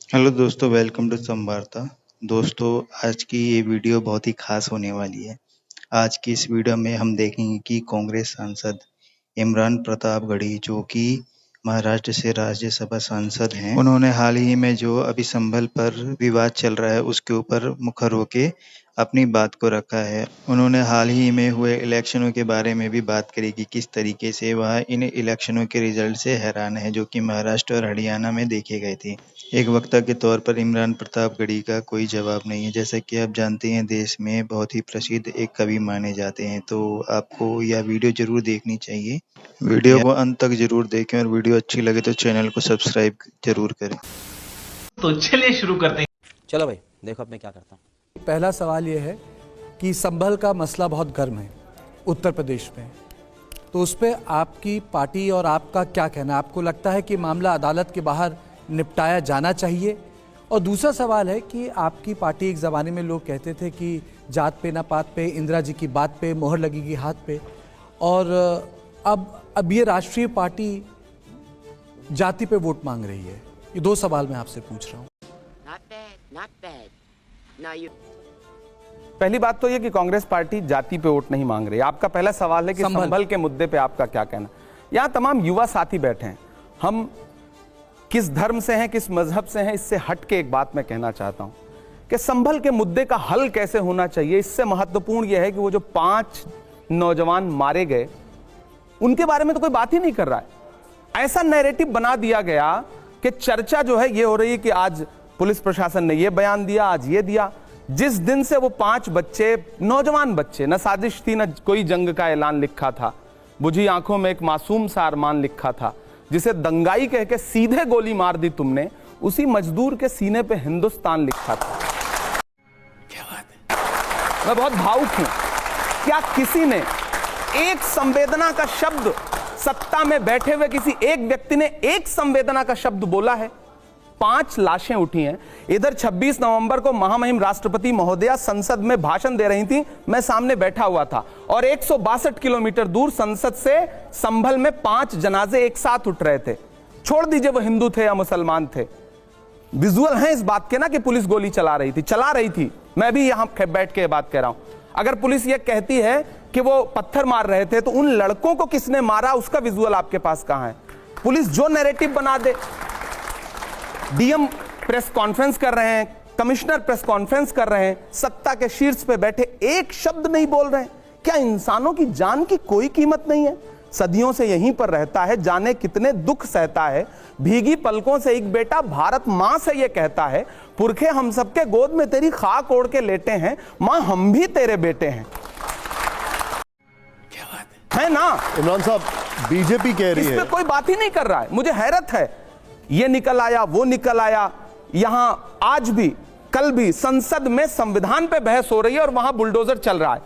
Hello दोस्तों, welcome to संवार्ता। दोस्तों, आज की ये वीडियो बहुत ही खास होने वाली है। आज की इस वीडियो में हम देखेंगे कि कांग्रेस सांसद इमरान प्रतापगढ़ी, जो कि महाराष्ट्र से राज्यसभा सांसद हैं, उन्होंने हाल ही में जो अभी संभल पर विवाद चल रहा है उसके ऊपर मुखर होके अपनी बात को रखा है। उन्होंने हाल ही में हुए इलेक्शनों के बारे में भी बात करी कि किस तरीके से वह इन इलेक्शनों के रिजल्ट से हैरान है, जो कि महाराष्ट्र और हरियाणा में देखे गए थे। एक वक्ता के तौर पर इमरान प्रतापगढ़ी का कोई जवाब नहीं है। जैसा कि आप जानते हैं, देश में बहुत ही प्रसिद्ध एक कवि माने जाते हैं, तो आपको यह वीडियो जरूर देखनी चाहिए। वीडियो को अंत तक जरूर देखें और वीडियो अच्छी लगे तो चैनल को सब्सक्राइब जरूर करें। तो चलिए शुरू करते हैं। चलो भाई, देखो अब मैं क्या करता हूँ। पहला सवाल ये है कि संभल का मसला बहुत गर्म है उत्तर प्रदेश में, तो उस पर आपकी पार्टी और आपका क्या कहना है? आपको लगता है कि मामला अदालत के बाहर निपटाया जाना चाहिए? और दूसरा सवाल है कि आपकी पार्टी एक ज़माने में लोग कहते थे कि जात पे ना पात पे, इंदिरा जी की बात पे मोहर लगेगी हाथ पे, और अब ये राष्ट्रीय पार्टी जाति पे वोट मांग रही है। ये दो सवाल मैं आपसे पूछ रहा हूँ। Not bad. Now you. पहली बात तो ये कि कांग्रेस पार्टी जाति पे वोट नहीं मांग रही। आपका पहला सवाल है कि संभल के मुद्दे पे आपका क्या कहना। यहाँ तमाम युवा साथी बैठे हैं, हम किस धर्म से हैं, किस मजहब से हैं, इससे हट के एक बात मैं कहना चाहता हूँ कि संभल के मुद्दे का हल कैसे होना चाहिए। इससे महत्वपूर्ण यह है कि वो जो 5 नौजवान मारे गए उनके बारे में तो कोई बात ही नहीं कर रहा है। ऐसा नैरेटिव बना दिया गया कि चर्चा जो है ये हो रही है कि आज पुलिस प्रशासन ने ये बयान दिया, आज ये दिया। जिस दिन से वो 5 बच्चे, नौजवान बच्चे, न साजिश थी न कोई जंग का ऐलान लिखा था, बुझी आंखों में एक मासूम सा अरमान लिखा था, जिसे दंगाई कह के सीधे गोली मार दी तुमने, उसी मजदूर के सीने पे हिंदुस्तान लिखा था। क्या बात है, मैं बहुत भावुक हूं। क्या किसी ने एक संवेदना का शब्द, सत्ता में बैठे हुए किसी एक व्यक्ति ने एक संवेदना का शब्द बोला है? 5 लाशें उठी हैं। इधर 26 नवंबर को महामहिम राष्ट्रपति महोदया संसद में भाषण दे रही थी, मैं सामने बैठा हुआ था, और 162 किलोमीटर दूर संसद से संभल में 5 जनाजे एक साथ उठ रहे थे। छोड़ दीजिए वो हिंदू थे या मुसलमान थे, विजुअल है इस बात के ना कि पुलिस गोली चला रही थी। मैं भी यहां बैठ के बात कह रहा हूं। अगर पुलिस ये कहती है कि वो पत्थर मार रहे थे, तो उन लड़कों को किसने मारा उसका विजुअल आपके पास कहां है? पुलिस जो नैरेटिव बना दे, डीएम प्रेस कॉन्फ्रेंस कर रहे हैं, कमिश्नर प्रेस कॉन्फ्रेंस कर रहे हैं, सत्ता के शीर्ष पे बैठे एक शब्द नहीं बोल रहे हैं। क्या इंसानों की जान की कोई कीमत नहीं है? सदियों से यहीं पर रहता है, जाने कितने दुख सहता है। भीगी पलकों से एक बेटा भारत मां से ये कहता है, पुरखे हम सबके गोद में तेरी खाक ओढ़ के लेटे हैं, मां हम भी तेरे बेटे हैं। क्या बात है ना? इमरान साहब, बीजेपी कह रही है, इस पे कोई बात ही नहीं कर रहा है। मुझे हैरत है, ये निकल आया, वो निकल आया। यहां आज भी, कल भी संसद में संविधान पे बहस हो रही है और वहां बुलडोजर चल रहा है।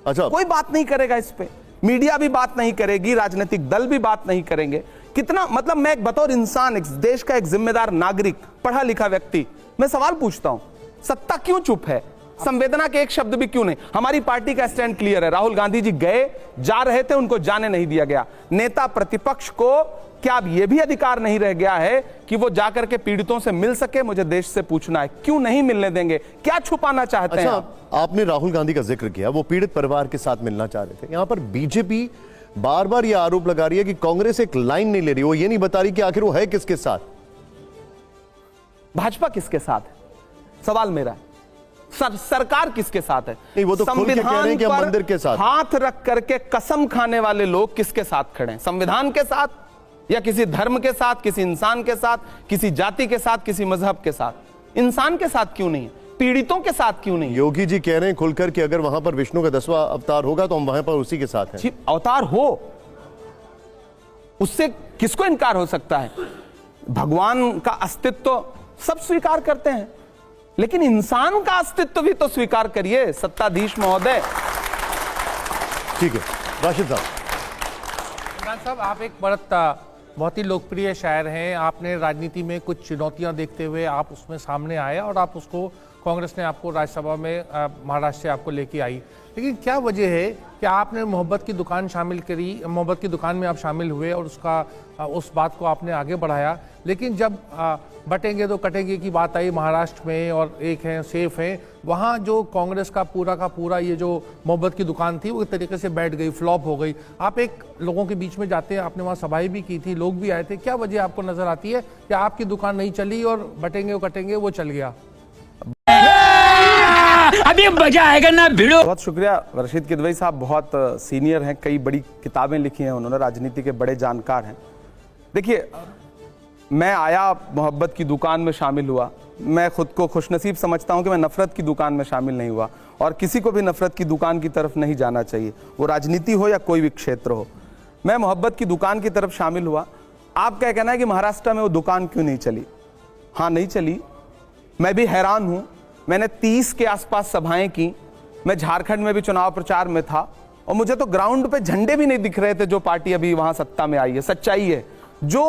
अच्छा, कोई बात नहीं करेगा इस पे, मीडिया भी बात नहीं करेगी, राजनीतिक दल भी बात नहीं करेंगे। कितना मतलब, मैं एक बतौर इंसान, एक देश का एक जिम्मेदार नागरिक, पढ़ा लिखा व्यक्ति, मैं सवाल पूछता हूं, सत्ता क्यों चुप है? संवेदना के एक शब्द भी क्यों नहीं? हमारी पार्टी का स्टैंड क्लियर है। राहुल गांधी जी गए, जा रहे थे, उनको जाने नहीं दिया गया। नेता प्रतिपक्ष को क्या अब यह भी अधिकार नहीं रह गया है कि वो जाकर के पीड़ितों से मिल सके? मुझे देश से पूछना है, क्यों नहीं मिलने देंगे? क्या छुपाना चाहते हैं? अच्छा, आपने राहुल गांधी का जिक्र किया, वो पीड़ित परिवार के साथ मिलना चाह रहे थे। यहां पर बीजेपी बार बार यह आरोप लगा रही है कि कांग्रेस एक लाइन नहीं ले रही, वो ये नहीं बता रही कि आखिर वो है किसके साथ। भाजपा किसके साथ है, सवाल मेरा है। सरकार किसके साथ है? नहीं, वो तो खुल के कह रहे हैं कि हम मंदिर के साथ। हाथ रख करके कसम खाने वाले लोग किसके साथ खड़े हैं? संविधान के साथ, या किसी धर्म के साथ, किसी इंसान के साथ, किसी जाति के साथ, किसी मजहब के साथ? इंसान के साथ क्यों नहीं है? पीड़ितों के साथ क्यों नहीं? योगी जी कह रहे हैं खुलकर कि अगर वहां पर विष्णु का 10वां अवतार होगा तो हम वहां पर उसी के साथ हैं। अवतार हो, उससे किसको इनकार हो सकता है? भगवान का अस्तित्व सब स्वीकार करते हैं, लेकिन इंसान का अस्तित्व भी तो स्वीकार करिए सत्ताधीश महोदय। ठीक है, राशिद साहब। इमरान साहब, आप एक बहुत ही लोकप्रिय शायर हैं। आपने राजनीति में कुछ चुनौतियां देखते हुए आप उसमें सामने आए और आप उसको कांग्रेस ने आपको राज्यसभा में महाराष्ट्र से आपको लेके आई, लेकिन क्या वजह है कि आपने मोहब्बत की दुकान शामिल करी, मोहब्बत की दुकान में आप शामिल हुए और उस बात को आपने आगे बढ़ाया, लेकिन जब बटेंगे तो कटेंगे की बात आई महाराष्ट्र में और एक है सेफ है, वहाँ जो कांग्रेस का पूरा ये जो मोहब्बत की दुकान थी वो एक तरीके से बैठ गई, फ्लॉप हो गई। आप एक लोगों के बीच में जाते हैं, आपने वहाँ सभाएं भी की थी, लोग भी आए थे, क्या वजह आपको नजर आती है कि आपकी दुकान नहीं चली और बटेंगे वो कटेंगे वो चल गया? अभी मजा आएगा ना भिड़ो। बहुत शुक्रिया रशीद किदवई साहब, बहुत सीनियर हैं, कई बड़ी किताबें लिखी हैं उन्होंने, राजनीति के बड़े जानकार हैं। देखिए, मैं आया मोहब्बत की दुकान में शामिल हुआ, मैं खुद को खुशनसीब समझता हूं कि मैं नफरत की दुकान में शामिल नहीं हुआ और किसी को भी नफरत की दुकान की तरफ नहीं जाना चाहिए, वो राजनीति हो या कोई भी क्षेत्र हो। मैं मोहब्बत की दुकान की तरफ शामिल हुआ। आप क्या कहना है कि महाराष्ट्र में वो दुकान क्यों नहीं चली? हाँ, नहीं चली, मैं भी हैरान हूं। मैंने 30 के आसपास सभाएं की, मैं झारखंड में भी चुनाव प्रचार में था और मुझे तो ग्राउंड पे झंडे भी नहीं दिख रहे थे जो पार्टी अभी वहां सत्ता में आई है। सच्चाई है, जो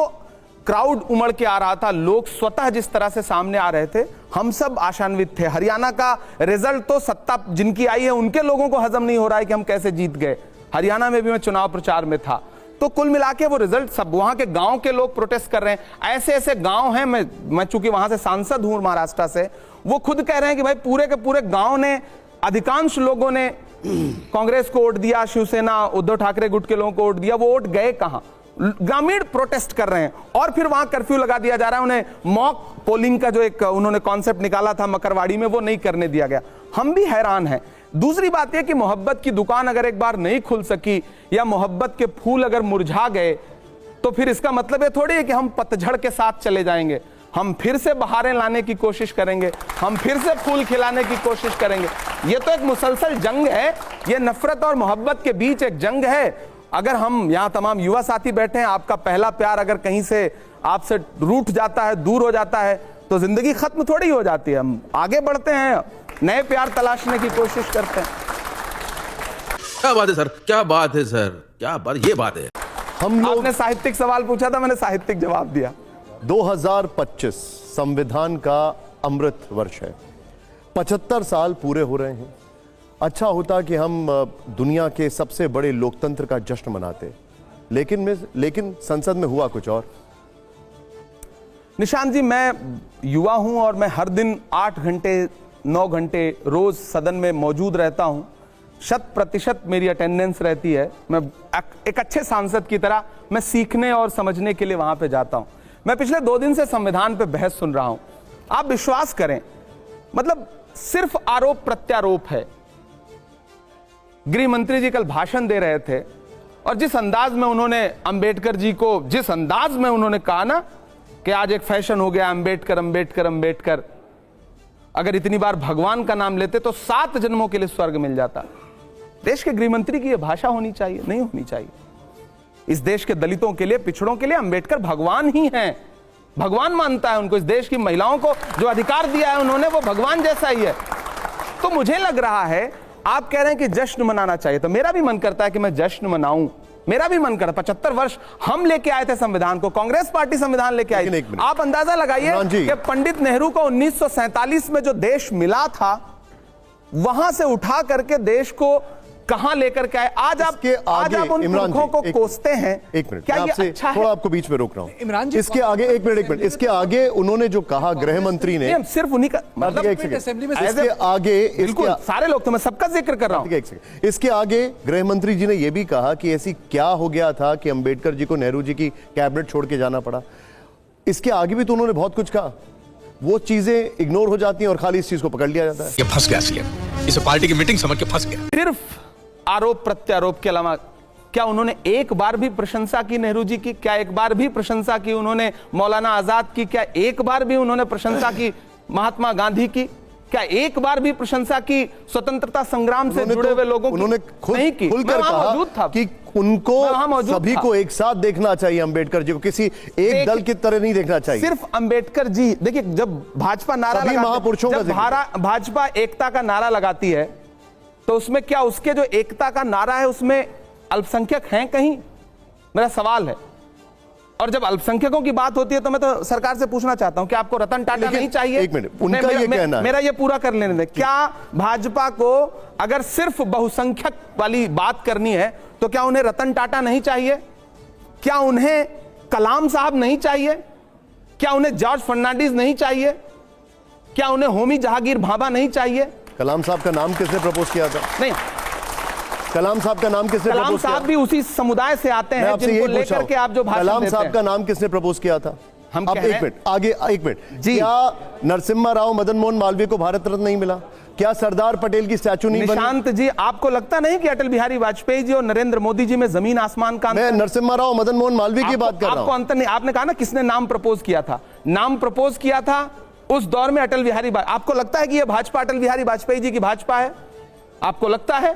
क्राउड उमड़ के आ रहा था, लोग स्वतः जिस तरह से सामने आ रहे थे, हम सब आशान्वित थे। हरियाणा का रिजल्ट तो सत्ता जिनकी आई है उनके लोगों को हजम नहीं हो रहा है कि हम कैसे जीत गए। हरियाणा में भी मैं चुनाव प्रचार में था, तो कुल मिला के वो रिजल्ट सब वहां के गांव के लोग प्रोटेस्ट कर रहे हैं। ऐसे ऐसे गांव हैं, मैं चूंकि वहां से सांसद हूं महाराष्ट्र से, वो खुद कह रहे हैं कि भाई पूरे के पूरे गांव ने, अधिकांश लोगों ने कांग्रेस को वोट दिया, शिवसेना उद्धव ठाकरे गुट के लोगों को वोट दिया, वो वोट गए कहां? ग्रामीण प्रोटेस्ट कर रहे हैं और फिर वहां कर्फ्यू लगा दिया जा रहा है। उन्हें मॉक पोलिंग का जो एक उन्होंने कॉन्सेप्ट निकाला था मकरवाड़ी में, वो नहीं करने दिया गया। हम भी हैरान हैं। दूसरी बात यह कि मोहब्बत की दुकान अगर एक बार नहीं खुल सकी या मोहब्बत के फूल अगर मुरझा गए तो फिर इसका मतलब ये थोड़ी है कि हम पतझड़ के साथ चले जाएंगे। हम फिर से बहारें लाने की कोशिश करेंगे, हम फिर से फूल खिलाने की कोशिश करेंगे। ये तो एक मुसलसल जंग है, ये नफरत और मोहब्बत के बीच एक जंग है। अगर हम यहाँ तमाम युवा साथी बैठे हैं, आपका पहला प्यार अगर कहीं से आपसे रूठ जाता है, दूर हो जाता है, तो जिंदगी खत्म थोड़ी हो जाती है। हम आगे बढ़ते हैं, नए प्यार तलाशने की कोशिश करते हैं। क्या बात है सर, क्या बात है सर, क्या बात, ये बात है। हम लोग, आपने साहित्यिक सवाल पूछा था, मैंने साहित्यिक जवाब दिया। 2025 संविधान का अमृत वर्ष है, 75 साल पूरे हो रहे हैं। अच्छा होता कि हम दुनिया के सबसे बड़े लोकतंत्र का जश्न मनाते, लेकिन संसद में हुआ कुछ और। निशांत जी, मैं युवा हूं और मैं हर दिन 8 घंटे 9 घंटे रोज सदन में मौजूद रहता हूं, 100% मेरी अटेंडेंस रहती है। मैं एक अच्छे सांसद की तरह मैं सीखने और समझने के लिए वहां पे जाता हूं। मैं पिछले 2 दिन से संविधान पे बहस सुन रहा हूं। आप विश्वास करें, मतलब सिर्फ आरोप प्रत्यारोप है। गृह मंत्री जी कल भाषण दे रहे थे और जिस अंदाज में उन्होंने अंबेडकर जी को, जिस अंदाज में उन्होंने कहा ना कि आज एक फैशन हो गया अंबेडकर अंबेडकर अंबेडकर, अगर इतनी बार भगवान का नाम लेते तो 7 जन्मों के लिए स्वर्ग मिल जाता। देश के गृह मंत्री की यह भाषा होनी चाहिए? नहीं होनी चाहिए। इस देश के दलितों के लिए, पिछड़ों के लिए अंबेडकर भगवान ही हैं। भगवान मानता है उनको। इस देश की महिलाओं को जो अधिकार दिया है उन्होंने, वो भगवान जैसा ही है। तो मुझे लग रहा है, आप कह रहे हैं कि जश्न मनाना चाहिए, तो मेरा भी मन करता है कि मैं जश्न मनाऊं। मेरा भी मन करता। 75 वर्ष हम लेके आए थे संविधान को, कांग्रेस पार्टी संविधान लेके आई थी। आप अंदाजा लगाइए कि पंडित नेहरू को 1947 में जो देश मिला था, वहां से उठा करके देश को कहां लेकर के आए। आज आप उन पुरखों को कोसते हैं। एक मिनट, क्या ये अच्छा है? थोड़ा आपको बीच में रोक रहा हूं। इमरान जी, इसके आगे एक मिनट, इसके आगे उन्होंने जो कहा गृह मंत्री ने, सिर्फ उन्हीं का मतलब, इसके आगे बिल्कुल सारे लोग, तो मैं सबका जिक्र कर रहा हूं। इसके आगे गृह मंत्री जी ने यह भी कहा कि ऐसी क्या हो गया था कि अंबेडकर जी को नेहरू जी की कैबिनेट छोड़ के जाना पड़ा। इसके आगे भी तो उन्होंने बहुत कुछ कहा, वो चीजें इग्नोर हो जाती हैं और खाली इस चीज को पकड़ लिया जाता है। ये फंस गया सीएम, इसे पार्टी की मीटिंग समझ के फंस गया। सिर्फ आरोप प्रत्यारोप के अलावा क्या उन्होंने एक बार भी प्रशंसा की नेहरू जी की? क्या एक बार भी प्रशंसा की उन्होंने मौलाना आजाद की? क्या एक बार भी उन्होंने प्रशंसा की महात्मा गांधी की? क्या एक बार भी प्रशंसा की स्वतंत्रता संग्राम से जुड़े हुए लोगों की? उन्होंने खुलकर कहा कि उनको सभी को एक साथ देखना चाहिए, अंबेडकर जी को किसी एक दल की तरह नहीं देखना चाहिए। सिर्फ अंबेडकर जी, देखिए जब भाजपा नारा महापुरुषों का भाजपा एकता का नारा लगाती है तो उसमें क्या उसके जो एकता का नारा है उसमें अल्पसंख्यक हैं कहीं? मेरा सवाल है। और जब अल्पसंख्यकों की बात होती है तो मैं तो सरकार से पूछना चाहता हूं कि आपको रतन टाटा नहीं चाहिए? एक मिनट, उनका ये कहना है। मेरा ये पूरा कर लेने दें। क्या भाजपा को अगर सिर्फ बहुसंख्यक वाली बात करनी है तो क्या उन्हें रतन टाटा नहीं चाहिए? क्या उन्हें कलाम साहब नहीं चाहिए? क्या उन्हें जॉर्ज फर्नांडिस नहीं चाहिए? क्या उन्हें होमी जहांगीर भाभा नहीं चाहिए? कलाम साहब का नाम किसने प्रपोज किया था? नहीं, कलाम साहब का नाम किसने कलाम प्रपोज किया? साहब भी उसी समुदाय से आते हैं जिनको लेकर के आप जो भाषण कलाम देते साहब हैं। का नाम किसने प्रपोज किया था? हम अब कह रहे एक हैं- मिनट आगे, एक मिनट जी। क्या नरसिम्हा राव मदन मोहन मालवीय को भारत रत्न नहीं मिला? क्या सरदार पटेल की स्टैचू नहीं बनी? निशांत जी, आपको लगता नहीं कि अटल बिहारी वाजपेयी जी और नरेंद्र मोदी जी में जमीन आसमान का मैं नरसिम्हा राव मदन मोहन मालवीय की बात कर रहा आपको हूं। अंतर नहीं। आपने कहा ना किसने नाम प्रपोज किया था? नाम प्रपोज किया था उस दौर में अटल बिहारी। आपको लगता है कि यह भाजपा अटल बिहारी वाजपेयी जी की भाजपा है? आपको लगता है?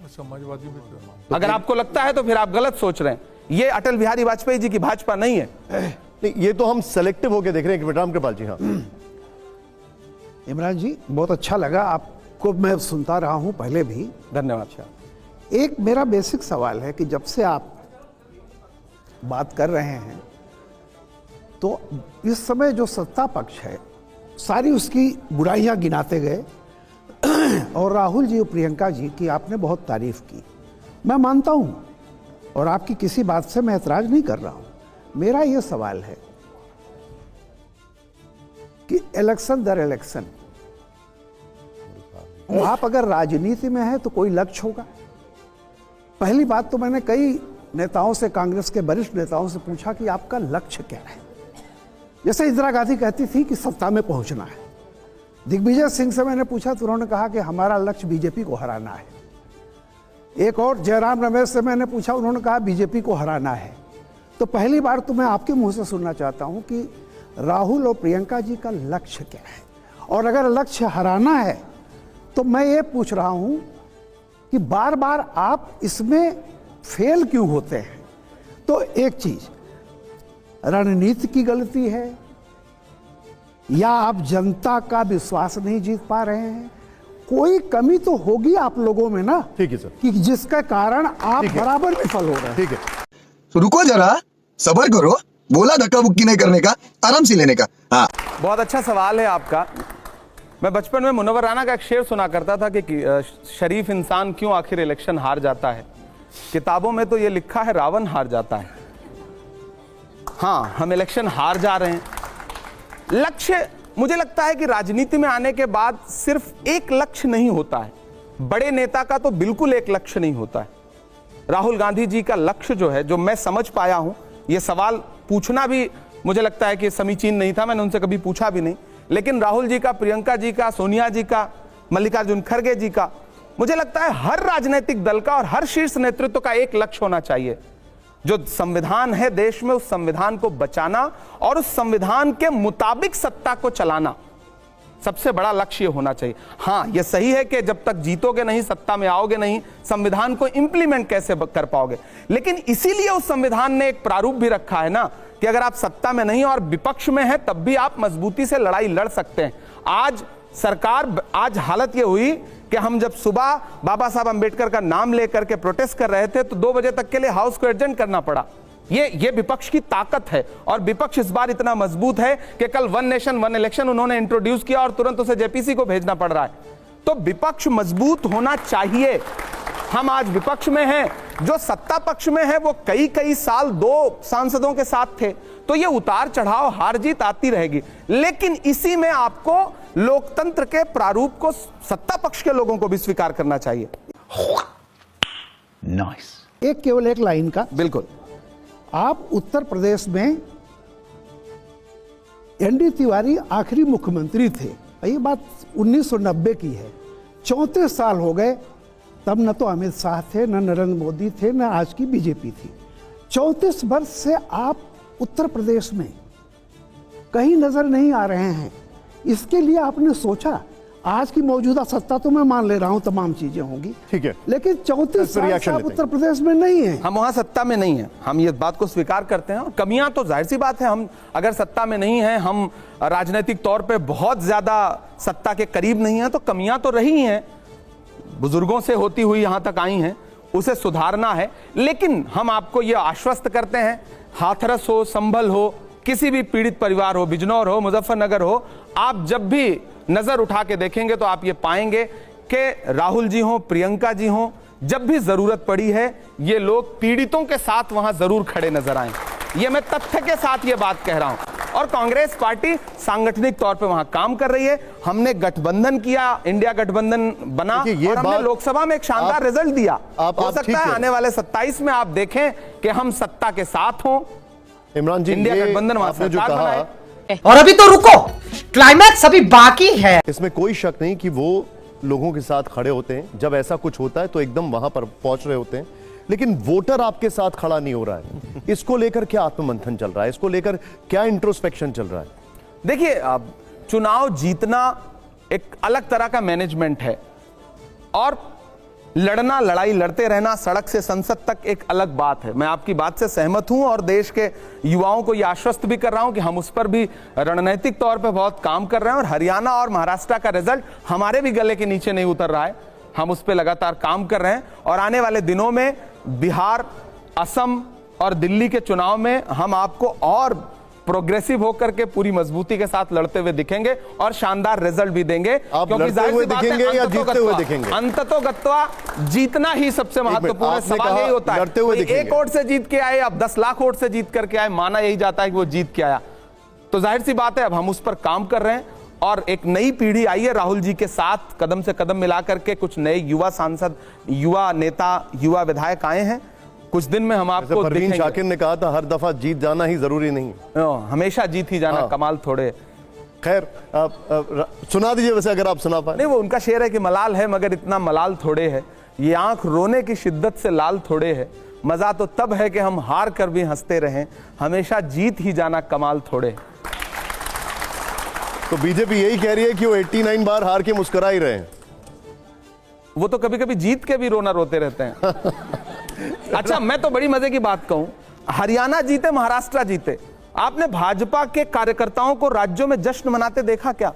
समाजवादी भी अगर आपको लगता है तो फिर आप गलत सोच रहे हैं। ये अटल बिहारी वाजपेयी जी की भाजपा नहीं है। नहीं, ये तो हम सेलेक्टिव होकर देख रहे हैं कि राम कृपाल जी। हाँ, इमरान जी, बहुत अच्छा लगा आपको, मैं सुनता रहा हूं पहले भी। धन्यवाद। एक मेरा बेसिक सवाल है कि जब से आप बात कर रहे हैं तो इस समय जो सत्ता पक्ष है सारी उसकी बुराइयां गिनाते गए और राहुल जी और प्रियंका जी की आपने बहुत तारीफ की। मैं मानता हूं और आपकी किसी बात से मैं ऐतराज नहीं कर रहा हूं। मेरा यह सवाल है कि इलेक्शन दर इलेक्शन आप अगर राजनीति में है तो कोई लक्ष्य होगा। पहली बात तो मैंने कई नेताओं से, कांग्रेस के वरिष्ठ नेताओं से पूछा कि आपका लक्ष्य क्या है। जैसे इंदिरा गांधी कहती थी कि सत्ता में पहुंचना है। दिग्विजय सिंह से मैंने पूछा तो उन्होंने कहा कि हमारा लक्ष्य बीजेपी को हराना है। एक और जयराम रमेश से मैंने पूछा, उन्होंने कहा बीजेपी को हराना है। तो पहली बार तो मैं आपके मुंह से सुनना चाहता हूं कि राहुल और प्रियंका जी का लक्ष्य क्या है, और अगर लक्ष्य हराना है तो मैं ये पूछ रहा हूं कि बार बार आप इसमें फेल क्यों होते हैं? तो एक चीज, रणनीति की गलती है या आप जनता का विश्वास नहीं जीत पा रहे हैं? कोई कमी तो होगी आप लोगों में ना, ठीक है सर, कि जिसका कारण आप बराबर विफल हो रहे हैं। ठीक है। तो रुको जरा, सबर करो। बोला धक्का बुक्की नहीं करने का, आराम से लेने का। हाँ, बहुत अच्छा सवाल है आपका। मैं बचपन में मुनव्वर राना का एक शेर सुना करता था कि शरीफ इंसान क्यों आखिर इलेक्शन हार जाता है। किताबों में तो ये लिखा है रावण हार जाता है। हाँ, हम इलेक्शन हार जा रहे हैं। लक्ष्य, मुझे लगता है कि राजनीति में आने के बाद सिर्फ एक लक्ष्य नहीं होता है। बड़े नेता का तो बिल्कुल एक लक्ष्य नहीं होता है। राहुल गांधी जी का लक्ष्य जो है, जो मैं समझ पाया हूं, यह सवाल पूछना भी मुझे लगता है कि समीचीन नहीं था, मैंने उनसे कभी पूछा भी नहीं, लेकिन राहुल जी का, प्रियंका जी का, सोनिया जी का, मल्लिकार्जुन खड़गे जी का, मुझे लगता है हर राजनीतिक दल का और हर शीर्ष नेतृत्व का एक लक्ष्य होना चाहिए। जो संविधान है देश में, उस संविधान को बचाना और उस संविधान के मुताबिक सत्ता को चलाना सबसे बड़ा लक्ष्य होना चाहिए। हाँ, यह सही है कि जब तक जीतोगे नहीं, सत्ता में आओगे नहीं, संविधान को इंप्लीमेंट कैसे कर पाओगे। लेकिन इसीलिए उस संविधान ने एक प्रारूप भी रखा है ना कि अगर आप सत्ता में नहीं और विपक्ष में है तब भी आप मजबूती से लड़ाई लड़ सकते हैं। आज हालत यह हुई कि हम जब सुबह बाबा साहब अंबेडकर का नाम लेकर के प्रोटेस्ट कर रहे थे तो 2 बजे तक के लिए हाउस को एडजर्न करना पड़ा। ये विपक्ष की ताकत है, और विपक्ष इस बार इतना मजबूत है कि कल 1 नेशन 1 इलेक्शन उन्होंने इंट्रोड्यूस किया और तुरंत उसे जेपीसी को भेजना पड़ रहा है। तो विपक्ष मजबूत होना चाहिए। हम आज विपक्ष में हैं, जो सत्ता पक्ष में है वो कई साल 2 सांसदों के साथ थे, तो ये उतार चढ़ाव, हार जीत आती रहेगी। लेकिन इसी में आपको लोकतंत्र के प्रारूप को सत्ता पक्ष के लोगों को भी स्वीकार करना चाहिए। नाइस। केवल एक लाइन का, बिल्कुल, आप उत्तर प्रदेश में एनडी तिवारी आखिरी मुख्यमंत्री थे। ये बात 1990 की है। 34 साल हो गए, तब न तो अमित शाह थे, न नरेंद्र मोदी थे, न आज की बीजेपी थी। 34 वर्ष से आप उत्तर प्रदेश में कहीं नजर नहीं आ रहे हैं। इसके लिए आपने सोचा, आज की मौजूदा सत्ता तो मैं मान ले रहा हूं तमाम चीजें होंगी, ठीक है, लेकिन 34 साल से आप उत्तर प्रदेश में नहीं है। हम वहां सत्ता में नहीं है, हम ये बात को स्वीकार करते हैं। और कमियां तो जाहिर सी बात है, हम अगर सत्ता में नहीं है, हम राजनीतिक तौर पे बहुत ज्यादा सत्ता के करीब नहीं है, तो कमियां तो रही हैं, बुजुर्गों से होती हुई यहां तक आई हैं, उसे सुधारना है। लेकिन हम आपको यह आश्वस्त करते हैं हाथरस हो, संभल हो, किसी भी पीड़ित परिवार हो, बिजनौर हो, मुजफ्फरनगर हो, आप जब भी नजर उठा के देखेंगे तो आप ये पाएंगे कि राहुल जी हो, प्रियंका जी हो, जब भी जरूरत पड़ी है ये लोग पीड़ितों के साथ वहां जरूर खड़े नजर आए। ये मैं तथ्य के साथ ये बात कह रहा हूं। और कांग्रेस पार्टी सांगठनिक तौर पे वहां काम कर रही है। हमने गठबंधन किया, इंडिया गठबंधन बना और हमने लोकसभा में एक शानदार रिजल्ट दिया। हो सकता है आने वाले 27 में आप देखें कि हम सत्ता के साथ हों। इमरान जी, इंडिया गठबंधन वहां आपने जो सरकार कहा, बनाए। और अभी तो रुको, क्लाइमैक्स अभी बाकी है। इसमें कोई शक नहीं कि वो लोगों के साथ खड़े होते हैं। जब ऐसा कुछ होता है तो एकदम वहां पर पहुंच रहे होते हैं, लेकिन वोटर आपके साथ खड़ा नहीं हो रहा है। इसको लेकर क्या आत्ममंथन चल रहा है? इसको लेकर क्या इंट्रोस्पेक्शन चल रहा है? देखिए, चुनाव जीतना एक अलग तरह का मैनेजमेंट है और लड़ना, लड़ाई लड़ते रहना सड़क से संसद तक एक अलग बात है। मैं आपकी बात से सहमत हूं और देश के युवाओं को यह आश्वस्त भी कर रहा हूं कि हम उस पर भी रणनीतिक तौर पे बहुत काम कर रहे हैं और हरियाणा और महाराष्ट्र का रिजल्ट हमारे भी गले के नीचे नहीं उतर रहा है। हम उस पर लगातार काम कर रहे हैं और आने वाले दिनों में बिहार, असम और दिल्ली के चुनाव में हम आपको और प्रोग्रेसिव होकर के पूरी मजबूती के साथ लड़ते हुए दिखेंगे और शानदार रिजल्ट भी देंगे। आप लड़ते हुए दिखेंगे या जीतते हुए दिखेंगे? अंततोगत्वा जीतना ही सबसे महत्वपूर्ण है। सवाल यही होता है, लड़ते हुए दिखेंगे। एक वोट से जीत के आए, अब 10 लाख वोट से जीत करके आए, माना यही जाता है कि वो जीत के आया। तो जाहिर सी बात है अब हम उस पर काम कर रहे हैं और एक नई पीढ़ी आई है राहुल जी के साथ कदम से कदम मिला करके। कुछ नए युवा सांसद, युवा नेता, युवा विधायक आए हैं। कुछ दिन में हम आपको परवीन शाकिर ने कहा था हर दफा जीत जाना ही जरूरी नहीं, हमेशा जीत ही जाना कमाल थोड़े। खैर, सुना दीजिए वैसे अगर आप सुना पाए। नहीं, वो उनका शेर है कि मलाल है मगर इतना मलाल थोड़े है, ये आंख रोने की शिद्दत से लाल थोड़े है, मजा तो तब है कि हम हार कर भी हंसते रहें, हमेशा जीत ही जाना कमाल थोड़े। तो बीजेपी यही कह रही है कि वो 89 बार हार के मुस्कुरा ही रहे हैं। वो तो कभी कभी जीत के भी रोना रोते रहते हैं। अच्छा, मैं तो बड़ी मजे की बात कहूं, हरियाणा जीते, महाराष्ट्र जीते, आपने भाजपा के कार्यकर्ताओं को राज्यों में जश्न मनाते देखा क्या?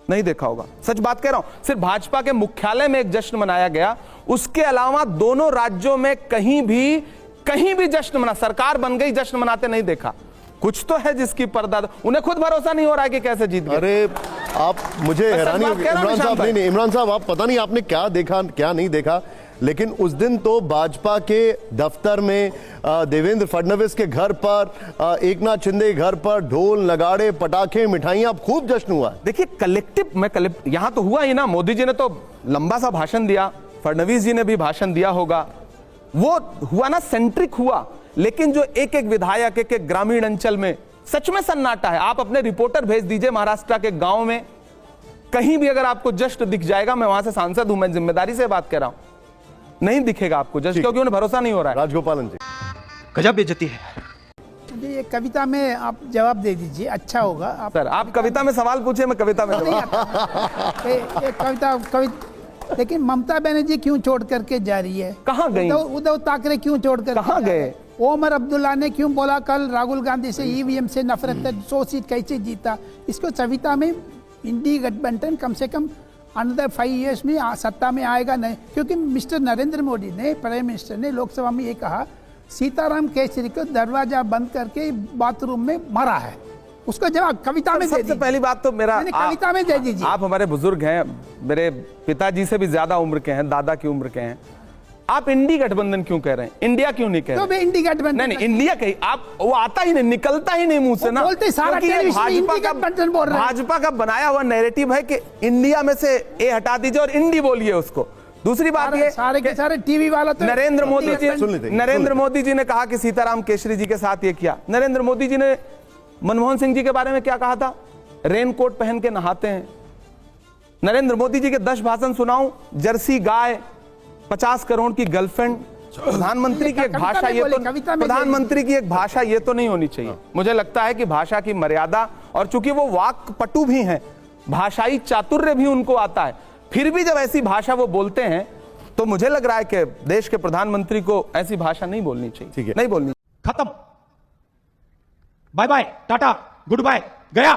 नहीं देखा होगा, सच बात कह रहा हूं। सिर्फ भाजपा के मुख्यालय में एक जश्न मनाया गया, उसके अलावा दोनों राज्यों में कहीं भी जश्न मना, सरकार बन गई जश्न मनाते नहीं देखा। कुछ तो है जिसकी पर्दा, उन्हें खुद भरोसा नहीं हो रहा है कि कैसे जीत गए। अरे आप, मुझे हैरानी होगी इमरान साहब, नहीं इमरान साहब, आप पता नहीं आपने क्या देखा क्या नहीं देखा, लेकिन उस दिन तो भाजपा के दफ्तर में देवेंद्र फडणवीस के घर पर, एकनाथ शिंदे के घर पर ढोल, नगाड़े, पटाखे, मिठाइयां, खूब जश्न हुआ। देखिए, कलेक्टिव यहां तो हुआ ही ना। मोदी जी ने तो लंबा सा भाषण दिया, फडणवीस जी ने भी भाषण दिया होगा, वो हुआ ना, सेंट्रिक हुआ। लेकिन जो एक एक विधायक, एक एक ग्रामीण अंचल में सच में सन्नाटा है। आप अपने रिपोर्टर भेज दीजिए महाराष्ट्र के गांव में, कहीं भी अगर आपको जश्न दिख जाएगा, मैं वहां से सांसद हूं, मैं जिम्मेदारी से बात कर रहा हूं, नहीं दिखेगा आपको जश्न, क्योंकि उन्हें भरोसा नहीं हो रहा है। राजगोपालन जी, गजब बेइज्जती है। मुझे ये कविता में आप जवाब दे दीजिए, अच्छा होगा। आप सर, आप कविता में सवाल पूछे, मैं कविता में कविता। लेकिन ममता बनर्जी क्यों छोड़ करके जा रही है? कहां गई? उद्धव ठाकरे क्यों छोड़ कर कहां गए? ओमर अब्दुल्ला ने क्यों बोला कल राहुल गांधी से ईवीएम से नफरत है, 100 सीट कैसे जीता? इसको कविता में इंडी गठबंधन कम से कम अंडर 5 ईयर्स में सत्ता में आएगा नहीं, क्योंकि मिस्टर नरेंद्र मोदी ने, प्राइम मिनिस्टर ने लोकसभा में ये कहा सीताराम केसरी को दरवाजा बंद करके बाथरूम में मारा है। उसको जवाब कविता में दे दीजिए। सबसे पहली बात तो मेरा, कविता में दे दीजिए। आप हमारे बुजुर्ग हैं, मेरे पिताजी से भी ज्यादा उम्र के हैं, दादा की उम्र के हैं। आप इंडी गठबंधन क्यों कह रहे हैं? इंडिया क्यों नहीं कह रहे? तो इंडी गठबंधन नहीं, इंडिया कहीं आप, वो आता ही नहीं, निकलता ही नहीं मुंह से ना। बोलते सारा भाजपा का बनाया हुआ नैरेटिव है कि इंडिया में से ए हटा दीजिए और इंडी बोलिए उसको। दूसरी बात ये, सारे के सारे टीवी वाला तो नरेंद्र मोदी जी ने कहा कि सीताराम केसरी जी के साथ ये किया। नरेंद्र मोदी जी ने मनमोहन सिंह जी के बारे में क्या कहा था? रेनकोट पहन के नहाते हैं। नरेंद्र मोदी जी के 10 भाषण सुनाऊं, जर्सी गाय, 50 करोड़ की गर्लफ्रेंड। प्रधानमंत्री की एक भाषा ये तो, प्रधानमंत्री की एक भाषा ये तो नहीं होनी चाहिए। मुझे लगता है कि भाषा की मर्यादा, और चूंकि वो वाक्पटु भी हैं, भाषाई चातुर्य भी उनको आता है, फिर भी जब ऐसी भाषा वो बोलते हैं तो मुझे लग रहा है कि देश के प्रधानमंत्री को ऐसी भाषा नहीं बोलनी चाहिए। ठीक है, नहीं बोलनी। खत्म, bye bye, tata, goodbye, गया।